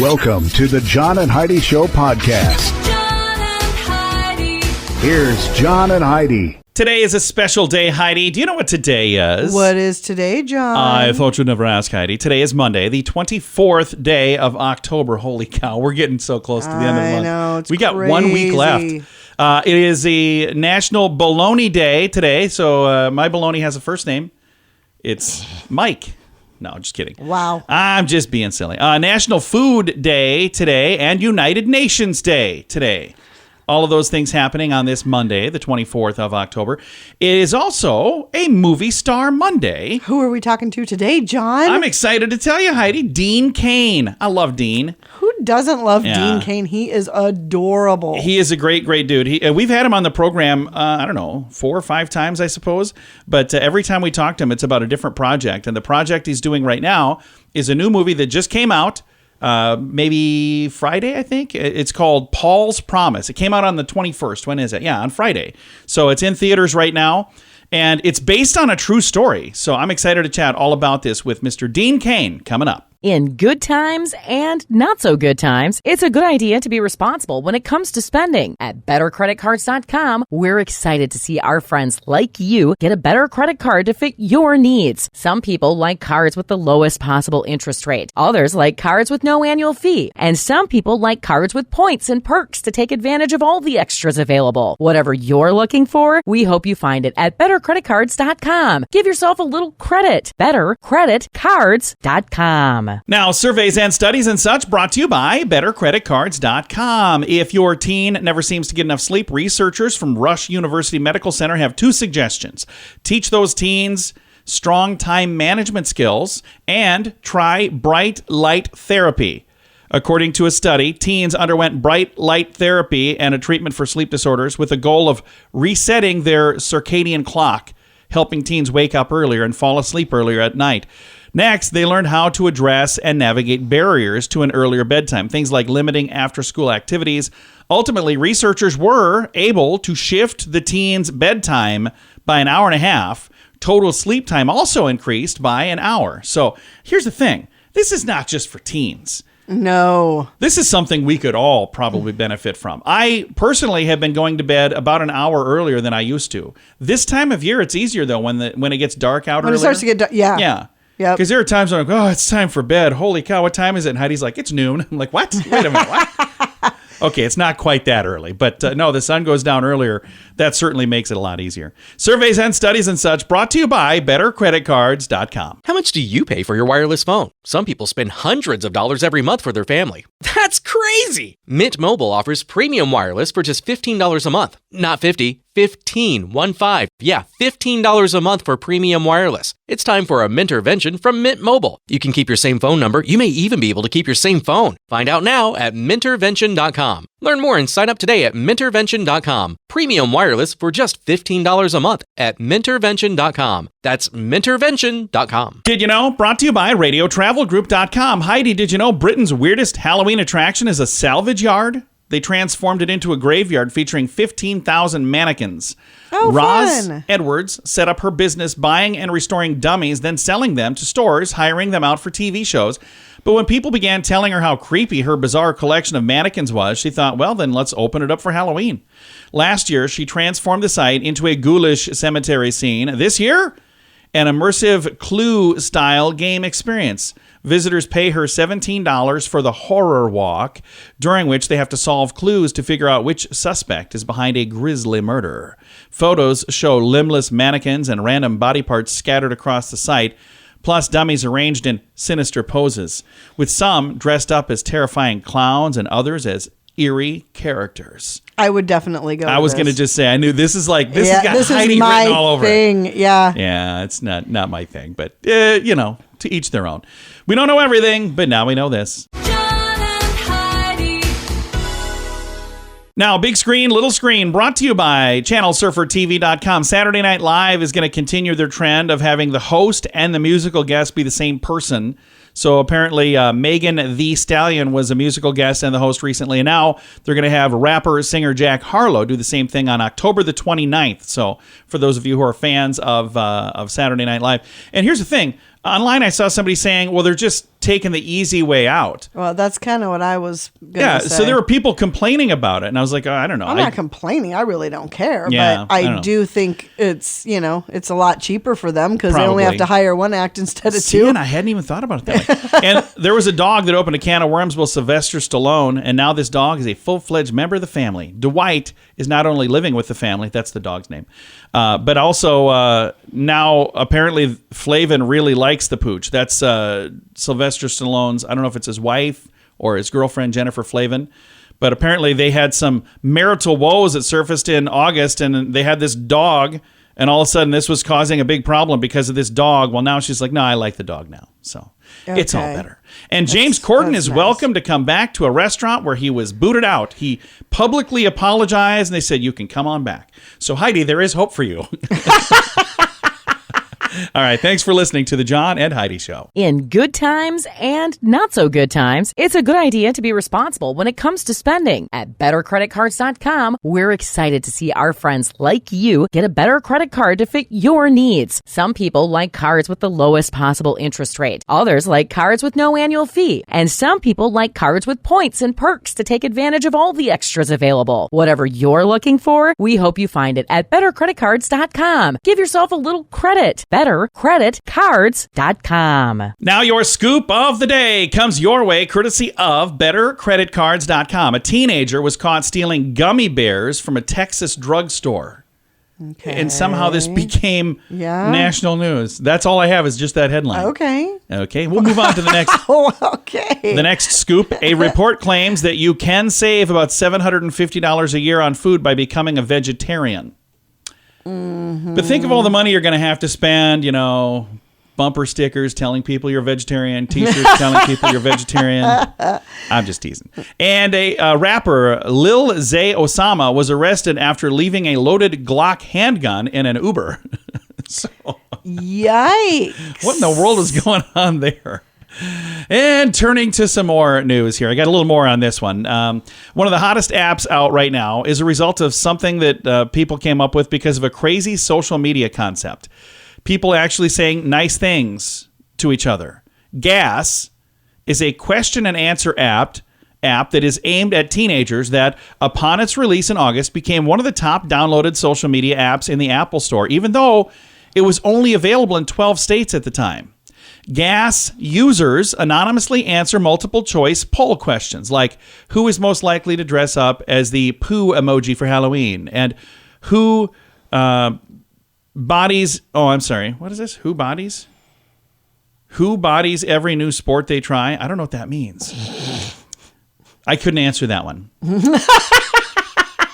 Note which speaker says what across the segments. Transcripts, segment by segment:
Speaker 1: Welcome to the John and Heidi Show podcast.
Speaker 2: John and Heidi.
Speaker 1: Here's John and Heidi.
Speaker 3: Today is a special day, Heidi. Do you know what today is?
Speaker 4: What is today, John?
Speaker 3: I thought you'd never ask, Heidi. Today is Monday, the 24th day of October. Holy cow, we're getting so close to the end of the month.
Speaker 4: I know, it's
Speaker 3: we got
Speaker 4: crazy.
Speaker 3: 1 week left. It is the National Bologna Day today, so my bologna has a first name. It's Mike. No, just kidding.
Speaker 4: Wow.
Speaker 3: I'm just being silly. National Food Day today and United Nations Day today. All of those things happening on this Monday, the 24th of October. It is also a Movie Star Monday.
Speaker 4: Who are we talking to today, John?
Speaker 3: I'm excited to tell you, Heidi. Dean Cain. I love Dean.
Speaker 4: Who doesn't love
Speaker 3: Yeah.
Speaker 4: Dean Cain? He is adorable.
Speaker 3: He is a great, great dude. We've had him on the program, I don't know, 4 or 5 times, I suppose. But every time we talk to him, it's about a different project. And the project he's doing right now is a new movie that just came out. Maybe Friday, I think. It's called Paul's Promise. It came out on the 21st. When is it? Yeah, on Friday. So it's in theaters right now. And it's based on a true story. So I'm excited to chat all about this with Mr. Dean Cain coming up.
Speaker 5: In good times and not so good times, it's a good idea to be responsible when it comes to spending. At BetterCreditCards.com, we're excited to see our friends like you get a better credit card to fit your needs. Some people like cards with the lowest possible interest rate. Others like cards with no annual fee. And some people like cards with points and perks to take advantage of all the extras available. Whatever you're looking for, we hope you find it at BetterCreditCards.com. Give yourself a little credit. BetterCreditCards.com.
Speaker 3: Now, surveys and studies and such brought to you by BetterCreditCards.com. If your teen never seems to get enough sleep, researchers from Rush University Medical Center have 2 suggestions. Teach those teens strong time management skills and try bright light therapy. According to a study, teens underwent bright light therapy and a treatment for sleep disorders with the goal of resetting their circadian clock, helping teens wake up earlier and fall asleep earlier at night. Next, they learned how to address and navigate barriers to an earlier bedtime, things like limiting after-school activities. Ultimately, researchers were able to shift the teens' bedtime by an hour and a half. Total sleep time also increased by an hour. So here's the thing. This is not just for teens.
Speaker 4: No.
Speaker 3: This is something we could all probably benefit from. I personally have been going to bed about an hour earlier than I used to. This time of year, it's easier, though, when it gets dark out
Speaker 4: When
Speaker 3: earlier.
Speaker 4: it starts to get dark, yeah.
Speaker 3: Yeah.
Speaker 4: Yep.
Speaker 3: Because there are times when I'm like, oh, it's time for bed. Holy cow, what time is it? And Heidi's like, it's noon. I'm like, what? Wait a minute, what? Okay, it's not quite that early. But no, the sun goes down earlier. That certainly makes it a lot easier. Surveys and studies and such brought to you by BetterCreditCards.com.
Speaker 6: How much do you pay for your wireless phone? Some people spend hundreds of dollars every month for their family. That's crazy! Mint Mobile offers premium wireless for just $15 a month. Not 50, 15, 1-5. Yeah, $15 a month for premium wireless. It's time for a Mintervention from Mint Mobile. You can keep your same phone number. You may even be able to keep your same phone. Find out now at Mintervention.com. Learn more and sign up today at Mintervention.com. Premium wireless for just $15 a month at Mintervention.com. That's Mintervention.com.
Speaker 3: Did you know? Brought to you by RadioTravelGroup.com. Heidi, did you know Britain's weirdest Halloween attraction is a salvage yard? They transformed it into a graveyard featuring 15,000 mannequins.
Speaker 4: Oh,
Speaker 3: Roz
Speaker 4: fun.
Speaker 3: Edwards set up her business buying and restoring dummies, then selling them to stores, hiring them out for TV shows. But when people began telling her how creepy her bizarre collection of mannequins was, she thought, well, then let's open it up for Halloween. Last year, she transformed the site into a ghoulish cemetery scene. This year, an immersive Clue-style game experience. Visitors pay her $17 for the horror walk, during which they have to solve clues to figure out which suspect is behind a grisly murder. Photos show limbless mannequins and random body parts scattered across the site, plus dummies arranged in sinister poses, with some dressed up as terrifying clowns and others as eerie characters.
Speaker 4: I would definitely go.
Speaker 3: I was going to just say, I knew this has got Heidi
Speaker 4: is my
Speaker 3: written all over it.
Speaker 4: thing. Yeah.
Speaker 3: Yeah, it's not my thing, but to each their own. We don't know everything, but now we know this.
Speaker 2: John and Heidi.
Speaker 3: Now, big screen, little screen, brought to you by ChannelSurferTV.com. Saturday Night Live is going to continue their trend of having the host and the musical guest be the same person. So apparently Megan Thee Stallion was a musical guest and the host recently. And now they're going to have rapper, singer Jack Harlow do the same thing on October the 29th. So for those of you who are fans of Saturday Night Live. And here's the thing. Online, I saw somebody saying, well, they're just taken the easy way out.
Speaker 4: Well, that's kind of what I was going to
Speaker 3: Yeah,
Speaker 4: say.
Speaker 3: so there were people complaining about it, and I was like, oh, I don't know.
Speaker 4: I'm not complaining. I really don't care.
Speaker 3: Yeah,
Speaker 4: but
Speaker 3: I don't
Speaker 4: I
Speaker 3: know.
Speaker 4: do think it's a lot cheaper for them because they only
Speaker 3: Probably.
Speaker 4: have to hire one act instead of
Speaker 3: See,
Speaker 4: two.
Speaker 3: and I hadn't even thought about it that way. And there was a dog that opened a can of worms with Sylvester Stallone, and now this dog is a full-fledged member of the family. Dwight is not only living with the family, that's the dog's name, but also now apparently Flavin really likes the pooch. That's Sylvester Stallone's, I don't know if it's his wife or his girlfriend, Jennifer Flavin. But apparently they had some marital woes that surfaced in August, and they had this dog, and all of a sudden this was causing a big problem because of this dog. Well, now she's like, no, I like the dog now. So it's all
Speaker 4: Okay.
Speaker 3: better. And James Corden
Speaker 4: that's
Speaker 3: is
Speaker 4: nice.
Speaker 3: welcome to come back to a restaurant where he was booted out. He publicly apologized, and they said, you can come on back. So, Heidi, there is hope for you. All right, thanks for listening to the John and Heidi Show.
Speaker 5: In good times and not so good times, it's a good idea to be responsible when it comes to spending. At bettercreditcards.com, we're excited to see our friends like you get a better credit card to fit your needs. Some people like cards with the lowest possible interest rate. Others like cards with no annual fee. And some people like cards with points and perks to take advantage of all the extras available. Whatever you're looking for, we hope you find it at bettercreditcards.com. Give yourself a little credit. bettercreditcards.com.
Speaker 3: Now your scoop of the day comes your way courtesy of bettercreditcards.com. A teenager was caught stealing gummy bears from a Texas drugstore.
Speaker 4: Okay.
Speaker 3: And somehow this became
Speaker 4: Yeah.
Speaker 3: national news. That's all I have is just that headline.
Speaker 4: Okay.
Speaker 3: Okay, we'll move on to the next
Speaker 4: Oh, okay.
Speaker 3: the next scoop. A report claims that you can save about $750 a year on food by becoming a vegetarian. But think of all the money you're going to have to spend, bumper stickers telling people you're vegetarian, t-shirts telling people you're vegetarian. I'm just teasing. And a rapper, Lil Zay Osama, was arrested after leaving a loaded Glock handgun in an Uber. So,
Speaker 4: Yikes.
Speaker 3: what in the world is going on there? And turning to some more news here. I got a little more on this one. One of the hottest apps out right now is a result of something that people came up with because of a crazy social media concept. People actually saying nice things to each other. Gas is a question and answer app that is aimed at teenagers that, upon its release in August, became one of the top downloaded social media apps in the Apple Store, even though it was only available in 12 states at the time. Gas users anonymously answer multiple choice poll questions like who is most likely to dress up as the poo emoji for Halloween and who bodies every new sport they try. I don't know what that means. I couldn't answer that one.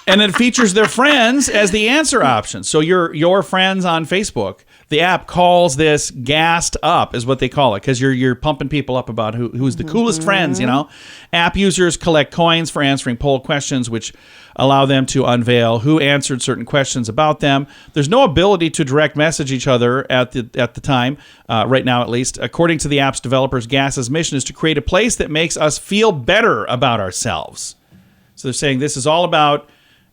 Speaker 3: And it features their friends as the answer option. So your friends on Facebook, the app calls this gassed up, is what they call it, because you're pumping people up about who's the coolest friends, App users collect coins for answering poll questions, which allow them to unveil who answered certain questions about them. There's no ability to direct message each other at the time, right now at least. According to the app's developers, Gas's mission is to create a place that makes us feel better about ourselves. So they're saying this is all about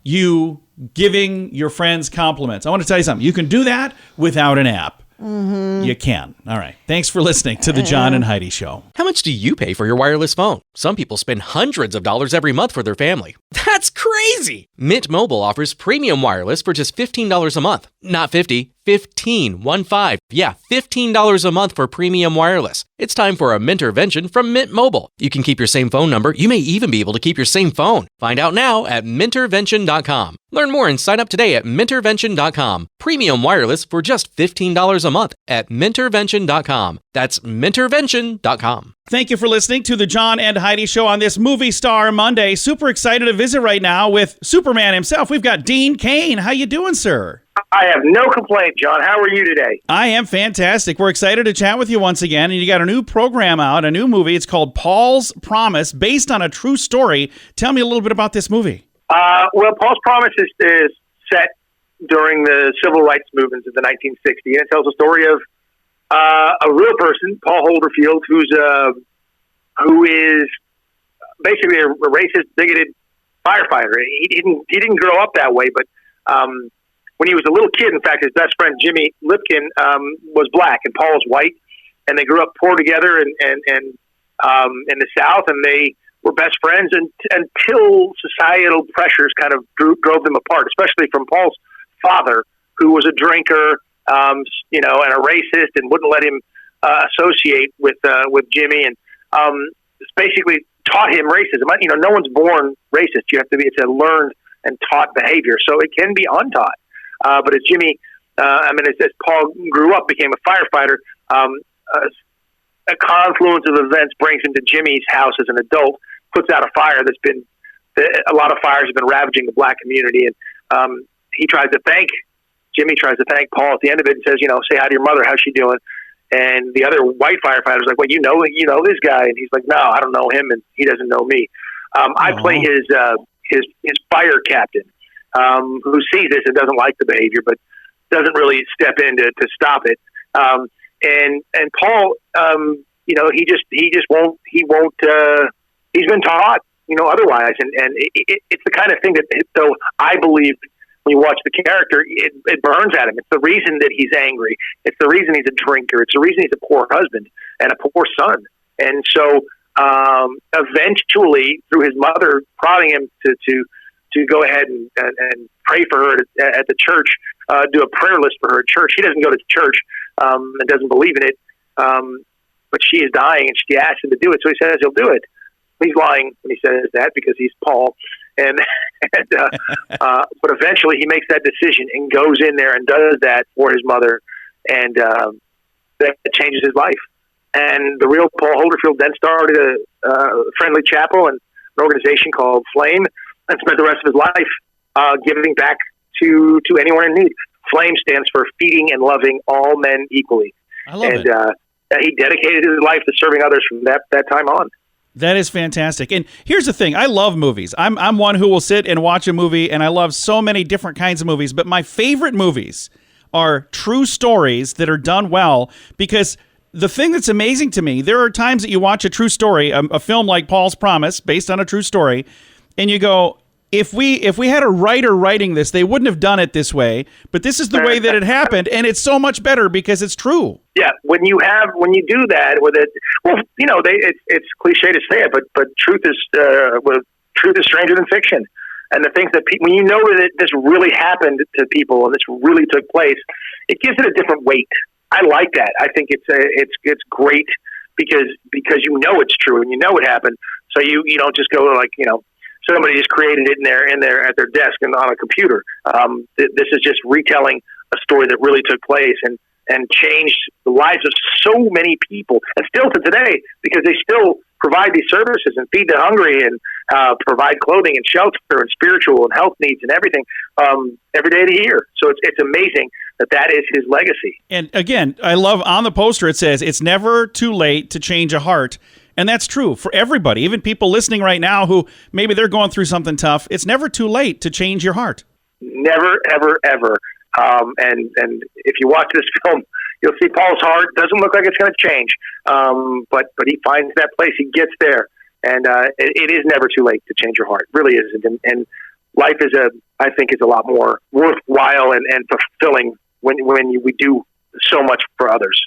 Speaker 3: you giving your friends compliments. I want to tell you something. You can do that without an app. Mm-hmm. You can. All right. Thanks for listening to the John and Heidi Show.
Speaker 6: How much do you pay for your wireless phone? Some people spend hundreds of dollars every month for their family. That's crazy! Mint Mobile offers premium wireless for just $15 a month. Not $50, $15. Yeah, $15 a month for premium wireless. It's time for a Mintervention from Mint Mobile. You can keep your same phone number. You may even be able to keep your same phone. Find out now at Mintervention.com. Learn more and sign up today at Mintervention.com. Premium wireless for just $15 a month at Mintervention.com. That's Mintervention.com.
Speaker 3: Thank you for listening to the John and Heidi Show on this Movie Star Monday. Super excited to visit right now with Superman himself. We've got Dean Cain. How you doing, sir?
Speaker 7: I have no complaint, John. How are you today?
Speaker 3: I am fantastic. We're excited to chat with you once again. And you got a new program out, a new movie. It's called Paul's Promise, based on a true story. Tell me a little bit about this movie.
Speaker 7: Well, Paul's Promise is set during the civil rights movements of the 1960s. And it tells the story of a real person, Paul Holderfield, who is basically a racist, bigoted firefighter. He didn't grow up that way, but when he was a little kid, in fact, his best friend Jimmy Lipkin was black and Paul was white, and they grew up poor together. And in the South, and they were best friends until societal pressures kind of drove them apart, especially from Paul's father, who was a drinker, and a racist, and wouldn't let him associate with Jimmy, and basically taught him racism. No one's born racist. It's a learned and taught behavior, so it can be untaught. But as Jimmy, as Paul grew up, became a firefighter, a confluence of events brings him to Jimmy's house as an adult, puts out a fire a lot of fires have been ravaging the black community, and Jimmy tries to thank Paul at the end of it and says, say hi to your mother, how's she doing? And the other white firefighter's like, well, you know this guy, and he's like, no, I don't know him, and he doesn't know me. I play his fire captain, who sees this and doesn't like the behavior, but doesn't really step in to stop it. And Paul, he just won't. He's been taught, otherwise, and it's the kind of thing that, though I believe, when you watch the character, it burns at him. It's the reason that he's angry. It's the reason he's a drinker. It's the reason he's a poor husband and a poor son. And so, eventually, through his mother prodding him to go ahead and pray for her at the church, do a prayer list for her at church. He doesn't go to church and doesn't believe in it, but she is dying, and she asks him to do it, so he says he'll do it. He's lying when he says that because he's Paul, but eventually he makes that decision and goes in there and does that for his mother, and that changes his life. And the real Paul Holderfield then started a friendly chapel and an organization called Flame, and spent the rest of his life giving back to anyone in need. Flame stands for feeding and loving all men equally.
Speaker 3: I love it.
Speaker 7: He dedicated his life to serving others from that time on.
Speaker 3: That is fantastic. And here's the thing. I love movies. I'm one who will sit and watch a movie, and I love so many different kinds of movies. But my favorite movies are true stories that are done well, because the thing that's amazing to me, there are times that you watch a true story, a film like Paul's Promise, based on a true story, and you go, if we had a writer writing this, they wouldn't have done it this way, but this is the way that it happened, and it's so much better because it's true.
Speaker 7: Yeah, when you do that with it, well, it's cliche to say it, but truth is stranger than fiction, and the things that when you know that this really happened to people and this really took place, it gives it a different weight. I like that. I think it's great because it's true and it happened, so you don't just go like somebody just created it in there at their desk and on a computer. This is just retelling a story that really took place and changed the lives of so many people, and still to today, because they still provide these services and feed the hungry and provide clothing and shelter and spiritual and health needs and everything every day of the year. So it's amazing that is his legacy.
Speaker 3: And again, I love on the poster it says it's never too late to change a heart. And that's true for everybody, even people listening right now who maybe they're going through something tough. It's never too late to change your heart.
Speaker 7: Never, ever, ever. And if you watch this film, you'll see Paul's heart doesn't look like it's going to change. But he finds that place, he gets there, and it is never too late to change your heart. It really isn't. And life I think is a lot more worthwhile and fulfilling when we do so much for others.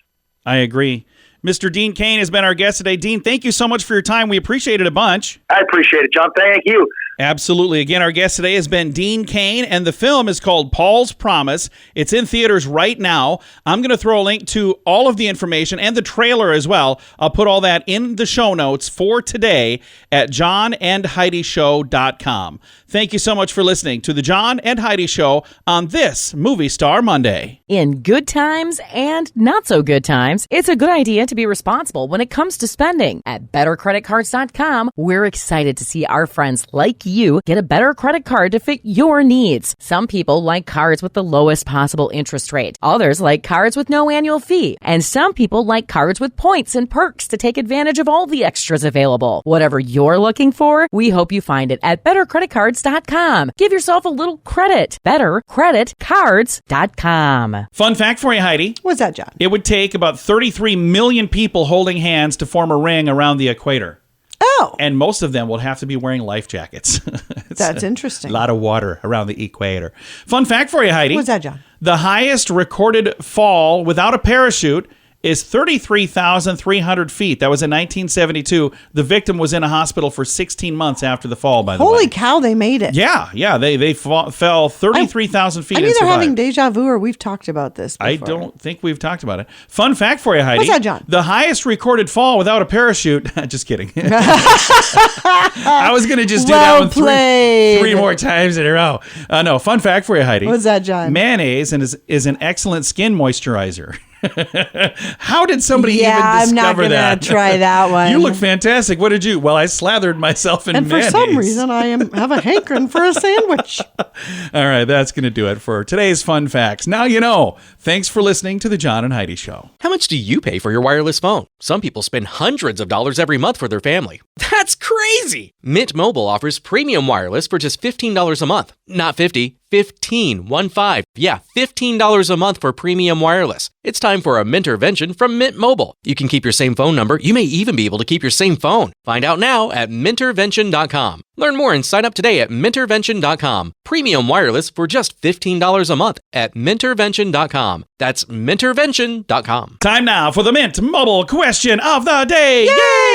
Speaker 3: I agree. Mr. Dean Cain has been our guest today. Dean, thank you so much for your time. We appreciate it a bunch.
Speaker 7: I appreciate it, John. Thank you.
Speaker 3: Absolutely. Again, our guest today has been Dean Cain, and the film is called Paul's Promise. It's in theaters right now. I'm going to throw a link to all of the information and the trailer as well. I'll put all that in the show notes for today at johnandheidishow.com. Thank you so much for listening to the John and Heidi Show on this Movie Star Monday.
Speaker 5: In good times and not so good times, it's a good idea to be responsible when it comes to spending. At bettercreditcards.com, we're excited to see our friends like you get a better credit card to fit your needs. Some people like cards with the lowest possible interest rate. Others like cards with no annual fee. And some people like cards with points and perks to take advantage of all the extras available. Whatever you're looking for, we hope you find it at bettercreditcards.com. Give yourself a little credit. Bettercreditcards.com.
Speaker 3: Fun fact for you, Heidi.
Speaker 4: What's that, John?
Speaker 3: It would take about 33 million people holding hands to form a ring around the equator.
Speaker 4: Oh.
Speaker 3: And most of them will have to be wearing life jackets.
Speaker 4: That's interesting.
Speaker 3: A lot of water around the equator. Fun fact for you, Heidi.
Speaker 4: What's that, John?
Speaker 3: The highest recorded fall without a parachute is 33,300 feet. That was in 1972. The victim was in a hospital for 16 months after the fall, by the way.
Speaker 4: Holy cow, they made it.
Speaker 3: Yeah. They fell 33,000 feet
Speaker 4: I'm
Speaker 3: and
Speaker 4: either
Speaker 3: survived.
Speaker 4: having deja vu or we've talked about this before.
Speaker 3: I don't think we've talked about it. Fun fact for you, Heidi.
Speaker 4: What's that, John?
Speaker 3: The highest recorded fall without a parachute. Just kidding. I was going to just do
Speaker 4: Well
Speaker 3: that one
Speaker 4: played.
Speaker 3: three more times in a row. No, fun fact for you, Heidi.
Speaker 4: What's that, John?
Speaker 3: Mayonnaise is an excellent skin moisturizer. How did somebody
Speaker 4: Yeah, I'm
Speaker 3: even
Speaker 4: not
Speaker 3: discover
Speaker 4: gonna
Speaker 3: that?
Speaker 4: try that one.
Speaker 3: You look fantastic. What did you? Well, I slathered myself in
Speaker 4: And for
Speaker 3: mayonnaise.
Speaker 4: some reason, I have a hankering for a sandwich.
Speaker 3: All right, that's going to do it for today's fun facts. Now you know. Thanks for listening to the John and Heidi Show.
Speaker 6: How much do you pay for your wireless phone? Some people spend hundreds of dollars every month for their family. That's crazy! Mint Mobile offers premium wireless for just $15 a month. Not 50, 15, 1-5. Yeah, $15 a month for premium wireless. It's time for a Mintervention from Mint Mobile. You can keep your same phone number. You may even be able to keep your same phone. Find out now at Mintervention.com. Learn more and sign up today at Mintervention.com. Premium wireless for just $15 a month at Mintervention.com. That's Mintervention.com.
Speaker 3: Time now for the Mint Mobile question of the day. Yay!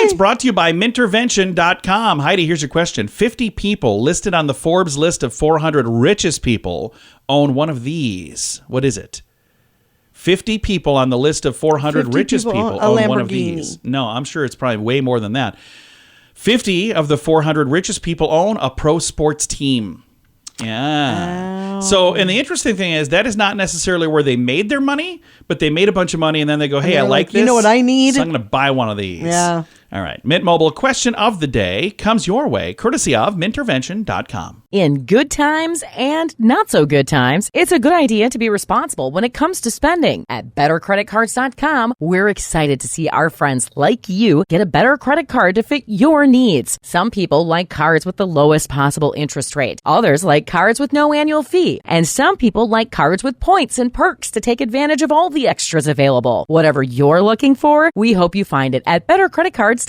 Speaker 3: It's brought to you by Mintervention.com. Heidi, here's your question. 50 people listed on the Forbes list of 400 richest people own one of these. What is it? 50 people on the list of 400
Speaker 4: 50
Speaker 3: richest
Speaker 4: people
Speaker 3: people
Speaker 4: own a
Speaker 3: own one of
Speaker 4: Lamborghini.
Speaker 3: these. No, I'm sure it's probably way more than that. 50 of the 400 richest people own a pro sports team. Yeah. So, and the interesting thing is that is not necessarily where they made their money, but they made a bunch of money and then they go, hey, I
Speaker 4: they're
Speaker 3: like
Speaker 4: like,
Speaker 3: this.
Speaker 4: you know what I need?
Speaker 3: So I'm going to buy one of these.
Speaker 4: Yeah.
Speaker 3: All right. Mint Mobile question of the day comes your way, courtesy of Mintervention.com.
Speaker 5: In good times and not so good times, it's a good idea to be responsible when it comes to spending. At BetterCreditCards.com, we're excited to see our friends like you get a better credit card to fit your needs. Some people like cards with the lowest possible interest rate. Others like cards with no annual fee. And some people like cards with points and perks to take advantage of all the extras available. Whatever you're looking for, we hope you find it at BetterCreditCards.com.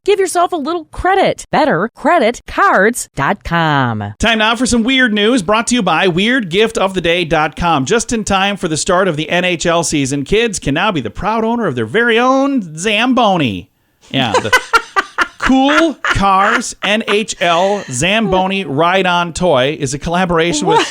Speaker 5: Give yourself a little credit. BetterCreditCards.com.
Speaker 3: Time now for some weird news brought to you by WeirdGiftOfTheDay.com. Just in time for the start of the NHL season, kids can now be the proud owner of their very own Zamboni. Yeah, the Cool Cars NHL Zamboni Ride-On Toy is a collaboration with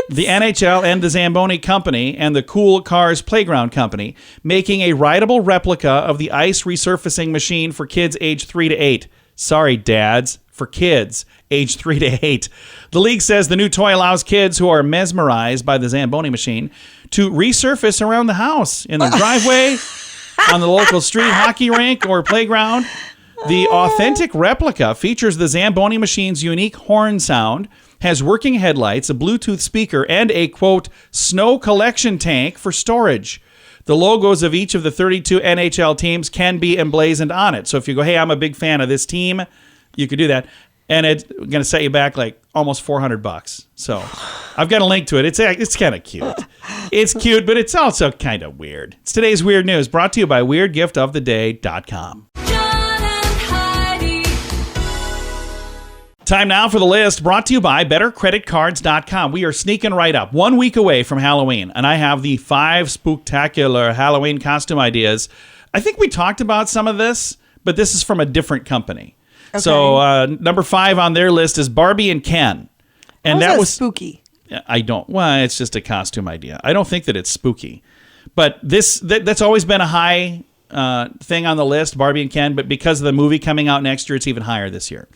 Speaker 3: the NHL and the Zamboni Company and the Cool Cars Playground Company, making a rideable replica of the ice resurfacing machine for kids age 3 to 8. Sorry, dads, for kids age 3 to 8. The league says the new toy allows kids who are mesmerized by the Zamboni machine to resurface around the house, in the driveway, on the local street hockey rink or playground. The authentic replica features the Zamboni machine's unique horn sound, has working headlights, a Bluetooth speaker, and a, quote, snow collection tank for storage. The logos of each of the 32 NHL teams can be emblazoned on it. So if you go, hey, I'm a big fan of this team, you could do that. And it's going to set you back like almost $400. So I've got a link to it. It's kind of cute. It's cute, but it's also kind of weird. It's today's weird news brought to you by WeirdGiftOfTheDay.com.
Speaker 2: John and Heidi.
Speaker 3: Time now for the list brought to you by BetterCreditCards.com. We are sneaking right up 1 week away from Halloween, and I have the 5 spooktacular Halloween costume ideas. I think we talked about some of this, but this is from a different company.
Speaker 4: Okay.
Speaker 3: So number 5 on their list is Barbie and Ken. And
Speaker 4: How's
Speaker 3: that was
Speaker 4: spooky.
Speaker 3: it's just a costume idea. I don't think that it's spooky. But that's always been a high thing on the list, Barbie and Ken, but because of the movie coming out next year, it's even higher this year.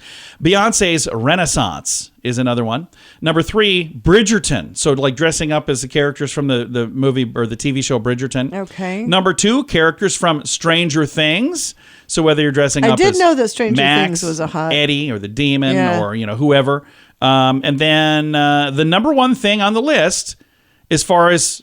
Speaker 3: Beyonce's Renaissance is another one. Number 3, Bridgerton. So like dressing up as the characters from the movie or the TV show Bridgerton.
Speaker 4: Okay.
Speaker 3: Number 2, characters from Stranger Things. So whether you're dressing
Speaker 4: I
Speaker 3: up
Speaker 4: did
Speaker 3: as
Speaker 4: know that Stranger
Speaker 3: Max,
Speaker 4: Things was a hot...
Speaker 3: Eddie, or the demon,
Speaker 4: Yeah.
Speaker 3: or whoever. And then the number 1 thing on the list, as far as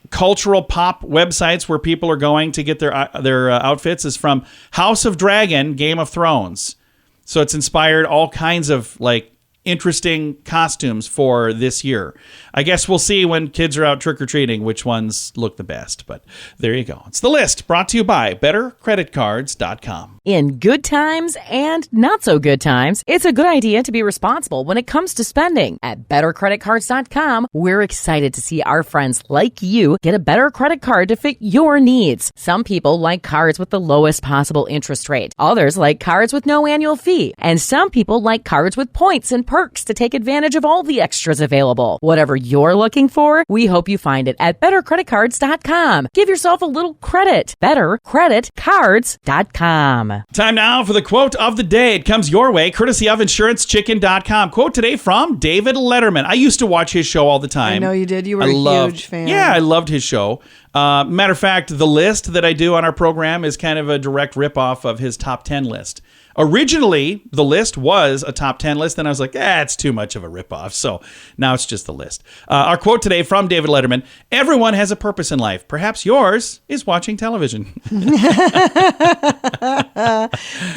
Speaker 3: cultural pop websites where people are going to get their outfits, is from House of Dragon, Game of Thrones. So it's inspired all kinds of like interesting costumes for this year. I guess we'll see when kids are out trick-or-treating which ones look the best. But there you go. It's the list brought to you by BetterCreditCards.com.
Speaker 5: In good times and not so good times, it's a good idea to be responsible when it comes to spending. At BetterCreditCards.com, we're excited to see our friends like you get a better credit card to fit your needs. Some people like cards with the lowest possible interest rate. Others like cards with no annual fee. And some people like cards with points and perks to take advantage of all the extras available. Whatever you're looking for, we hope you find it at BetterCreditCards.com. Give yourself a little credit. BetterCreditCards.com.
Speaker 3: Time now for the quote of the day. It comes your way, courtesy of InsuranceChicken.com. Quote today from David Letterman. I used to watch his show all the time.
Speaker 4: I know you did. You were a huge fan.
Speaker 3: Yeah, I loved his show. Matter of fact, the list that I do on our program is kind of a direct ripoff of his top 10 list. Originally, the list was a top 10 list, and I was like, it's too much of a ripoff. So now it's just the list. Our quote today from David Letterman: everyone has a purpose in life. Perhaps yours is watching television.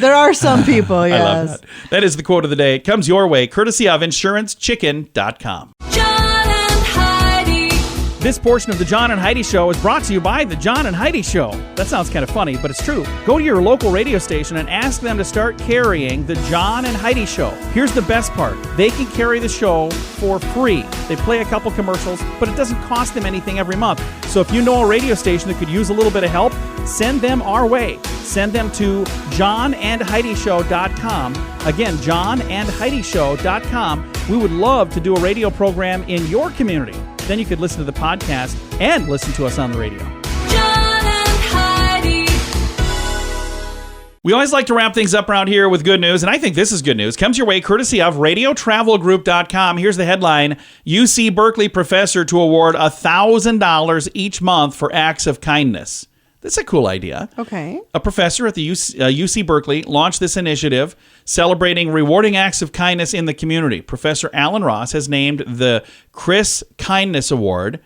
Speaker 4: There are some people, yes.
Speaker 3: I love that. That is the quote of the day. It comes your way, courtesy of InsuranceChicken.com.
Speaker 2: John and Heidi.
Speaker 3: This portion of the John and Heidi Show is brought to you by the John and Heidi Show. That sounds kind of funny, but it's true. Go to your local radio station and ask them to start carrying the John and Heidi Show. Here's the best part. They can carry the show for free. They play a couple commercials, but it doesn't cost them anything every month. So if you know a radio station that could use a little bit of help, send them our way. Send them to johnandheidishow.com. Again, johnandheidishow.com. We would love to do a radio program in your community. Then you could listen to the podcast and listen to us on the radio.
Speaker 2: John and Heidi.
Speaker 3: We always like to wrap things up around here with good news, and I think this is good news. Comes your way courtesy of RadioTravelGroup.com. Here's the headline: UC Berkeley professor to award $1,000 each month for acts of kindness. That's a cool idea.
Speaker 4: Okay.
Speaker 3: A professor at the UC Berkeley launched this initiative celebrating rewarding acts of kindness in the community. Professor Alan Ross has named the Chris Kindness Award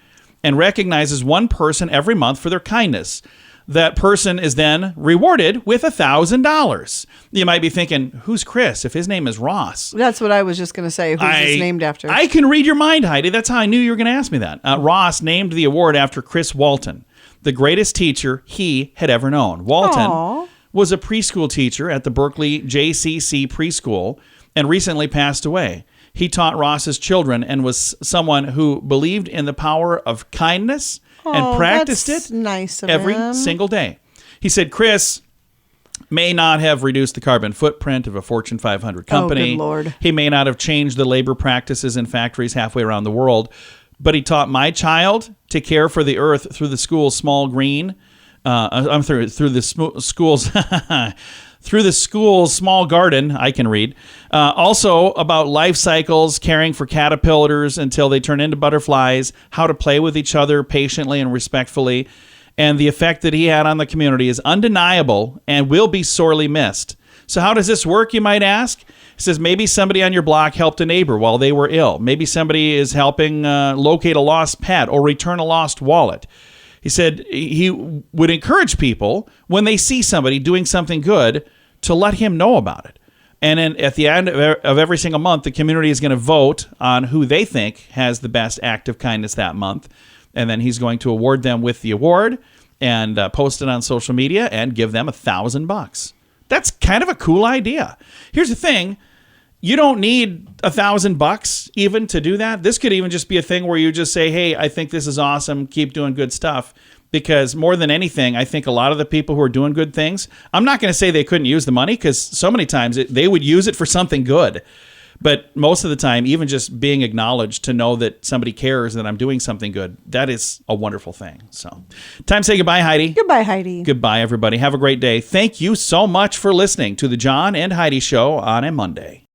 Speaker 3: and recognizes one person every month for their kindness. That person is then rewarded with $1,000. You might be thinking, who's Chris if his name is Ross?
Speaker 4: That's what I was just going to say. Who's this named after?
Speaker 3: I can read your mind, Heidi. That's how I knew you were going to ask me that. Ross named the award after Chris Walton, the greatest teacher he had ever known. Walton was a preschool teacher at the Berkeley JCC preschool and recently passed away. He taught Ross's children and was someone who believed in the power of kindness and practiced
Speaker 4: that's
Speaker 3: it
Speaker 4: nice of
Speaker 3: every
Speaker 4: him.
Speaker 3: single day. He said Chris may not have reduced the carbon footprint of a Fortune 500 company.
Speaker 4: Oh, good Lord.
Speaker 3: He may not have changed the labor practices in factories halfway around the world, but he taught my child to care for the earth through the school's small green. Through the school's through the school's small garden. I can read. Also about life cycles, caring for caterpillars until they turn into butterflies, how to play with each other patiently and respectfully, and the effect that he had on the community is undeniable and will be sorely missed. So how does this work, you might ask? It says maybe somebody on your block helped a neighbor while they were ill. Maybe somebody is helping locate a lost pet or return a lost wallet. He said he would encourage people when they see somebody doing something good to let him know about it. And then at the end of every single month, the community is going to vote on who they think has the best act of kindness that month. And then he's going to award them with the award and post it on social media and give them $1,000. That's kind of a cool idea. Here's the thing. You don't need $1,000 even to do that. This could even just be a thing where you just say, hey, I think this is awesome. Keep doing good stuff. Because more than anything, I think a lot of the people who are doing good things, I'm not going to say they couldn't use the money because so many times they would use it for something good. But most of the time, even just being acknowledged to know that somebody cares that I'm doing something good, that is a wonderful thing. So time to say goodbye, Heidi.
Speaker 4: Goodbye, Heidi.
Speaker 3: Goodbye, everybody. Have a great day. Thank you so much for listening to the John and Heidi Show on a Monday.